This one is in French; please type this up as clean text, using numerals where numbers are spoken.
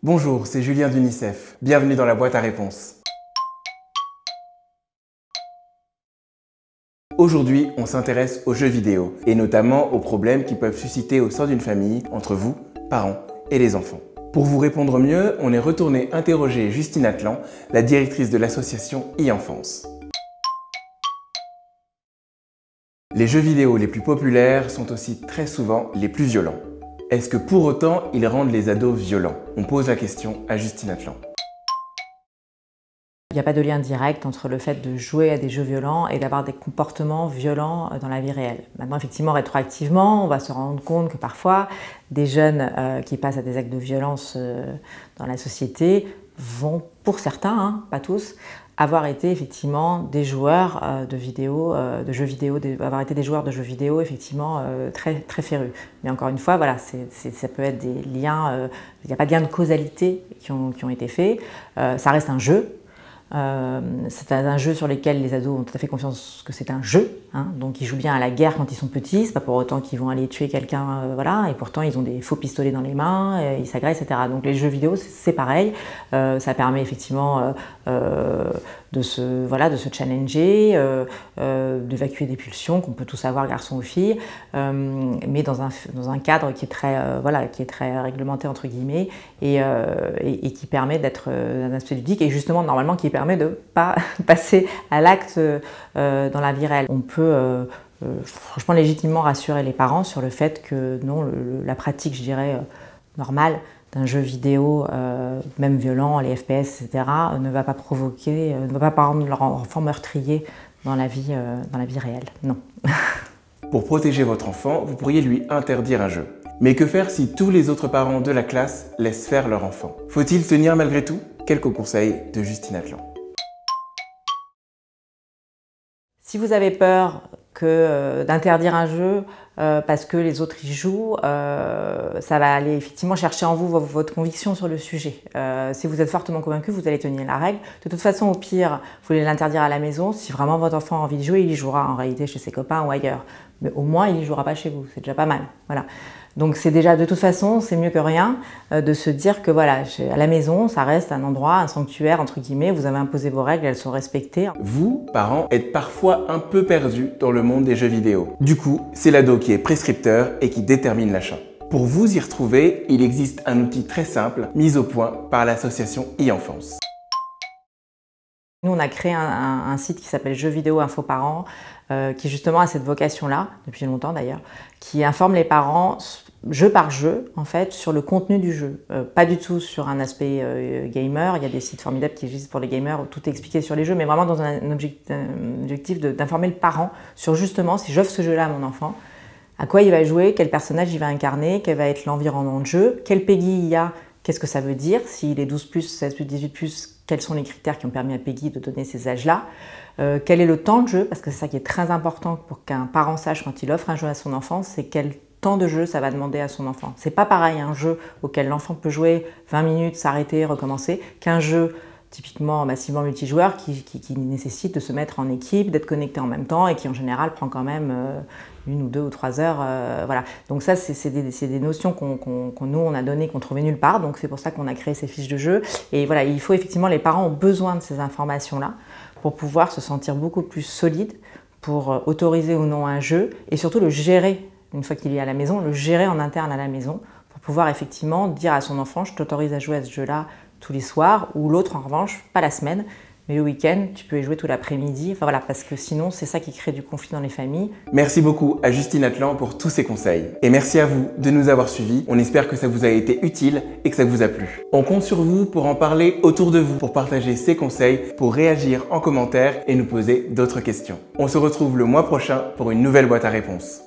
Bonjour, c'est Julien d'UNICEF. Bienvenue dans la boîte à réponses. Aujourd'hui, on s'intéresse aux jeux vidéo et notamment aux problèmes qu'ils peuvent susciter au sein d'une famille entre vous, parents et les enfants. Pour vous répondre mieux, on est retourné interroger Justine Atlan, la directrice de l'association e-Enfance. Les jeux vidéo les plus populaires sont aussi très souvent les plus violents. Est-ce que pour autant, ils rendent les ados violents? On pose la question à Justine Atlan. Il n'y a pas de lien direct entre le fait de jouer à des jeux violents et d'avoir des comportements violents dans la vie réelle. Maintenant, effectivement, rétroactivement, on va se rendre compte que parfois, des jeunes qui passent à des actes de violence dans la société vont, pour certains, pas tous, avoir été effectivement des joueurs de jeux vidéo, avoir été des joueurs de jeux vidéo effectivement très férus. Mais encore une fois, voilà, ça peut être des liens, il n'y a pas de lien de causalité qui ont été faits. Ça reste un jeu. C'est un jeu sur lequel les ados ont tout à fait confiance que c'est un jeu, donc ils jouent bien à la guerre quand ils sont petits, c'est pas pour autant qu'ils vont aller tuer quelqu'un, voilà, et pourtant ils ont des faux pistolets dans les mains, ils s'agressent, etc. Donc les jeux vidéo c'est pareil, ça permet effectivement de se challenger, d'évacuer des pulsions qu'on peut tous avoir, garçons ou filles, mais dans un cadre qui est très réglementé entre guillemets et qui permet d'être un aspect ludique et justement normalement qui permet de ne pas passer à l'acte dans la vie réelle. On peut franchement légitimement rassurer les parents sur le fait que non, la pratique, je dirais, normale d'un jeu vidéo, même violent, les FPS, etc., ne va pas provoquer, ne va pas rendre leur enfant meurtrier dans la vie réelle. Non. Pour protéger votre enfant, vous pourriez lui interdire un jeu. Mais que faire si tous les autres parents de la classe laissent faire leur enfant? Faut-il tenir malgré tout? Quelques conseils de Justine Atlan. Si vous avez peur d'interdire un jeu parce que les autres y jouent, ça va aller effectivement chercher en vous votre conviction sur le sujet. Si vous êtes fortement convaincu, vous allez tenir la règle. De toute façon, au pire, vous voulez l'interdire à la maison. Si vraiment votre enfant a envie de jouer, il y jouera en réalité chez ses copains ou ailleurs. Mais au moins, il n'y jouera pas chez vous. C'est déjà pas mal. Voilà. Donc c'est déjà, de toute façon, c'est mieux que rien de se dire que voilà, à la maison, ça reste un endroit, un sanctuaire, entre guillemets, vous avez imposé vos règles, elles sont respectées. Vous, parents, êtes parfois un peu perdus dans le monde des jeux vidéo. Du coup, c'est l'ado qui est prescripteur et qui détermine l'achat. Pour vous y retrouver, il existe un outil très simple, mis au point par l'association e-Enfance. Nous, on a créé un site qui s'appelle Jeux vidéo info parents, qui justement a cette vocation-là, depuis longtemps d'ailleurs, qui informe les parents jeu par jeu, en fait, sur le contenu du jeu. Pas du tout sur un aspect gamer, il y a des sites formidables qui existent pour les gamers où tout est expliqué sur les jeux, mais vraiment dans un objectif d'informer le parent sur justement, si j'offre ce jeu-là à mon enfant, à quoi il va jouer, quel personnage il va incarner, quel va être l'environnement de jeu, quel PEGI il y a, qu'est-ce que ça veut dire, s'il est 12+, 16+, 18+, quels sont les critères qui ont permis à PEGI de donner ces âges-là, quel est le temps de jeu, parce que c'est ça qui est très important pour qu'un parent sache quand il offre un jeu à son enfant, c'est quel temps de jeu ça va demander à son enfant. C'est pas pareil un jeu auquel l'enfant peut jouer 20 minutes, s'arrêter, recommencer, qu'un jeu typiquement massivement multijoueur qui nécessite de se mettre en équipe, d'être connecté en même temps et qui en général prend quand même 1 ou 2 ou 3 heures. Voilà. Donc ça, c'est des notions nous on a données, qu'on trouvait nulle part, donc c'est pour ça qu'on a créé ces fiches de jeu. Et voilà, il faut effectivement, les parents ont besoin de ces informations-là pour pouvoir se sentir beaucoup plus solides, pour autoriser ou non un jeu et surtout le gérer, une fois qu'il est à la maison, le gérer en interne à la maison pour pouvoir effectivement dire à son enfant « je t'autorise à jouer à ce jeu-là tous les soirs » ou l'autre en revanche, pas la semaine, mais le week-end, tu peux y jouer tout l'après-midi. Enfin voilà, parce que sinon, c'est ça qui crée du conflit dans les familles. Merci beaucoup à Justine Atlan pour tous ces conseils. Et merci à vous de nous avoir suivis. On espère que ça vous a été utile et que ça vous a plu. On compte sur vous pour en parler autour de vous, pour partager ces conseils, pour réagir en commentaire et nous poser d'autres questions. On se retrouve le mois prochain pour une nouvelle boîte à réponses.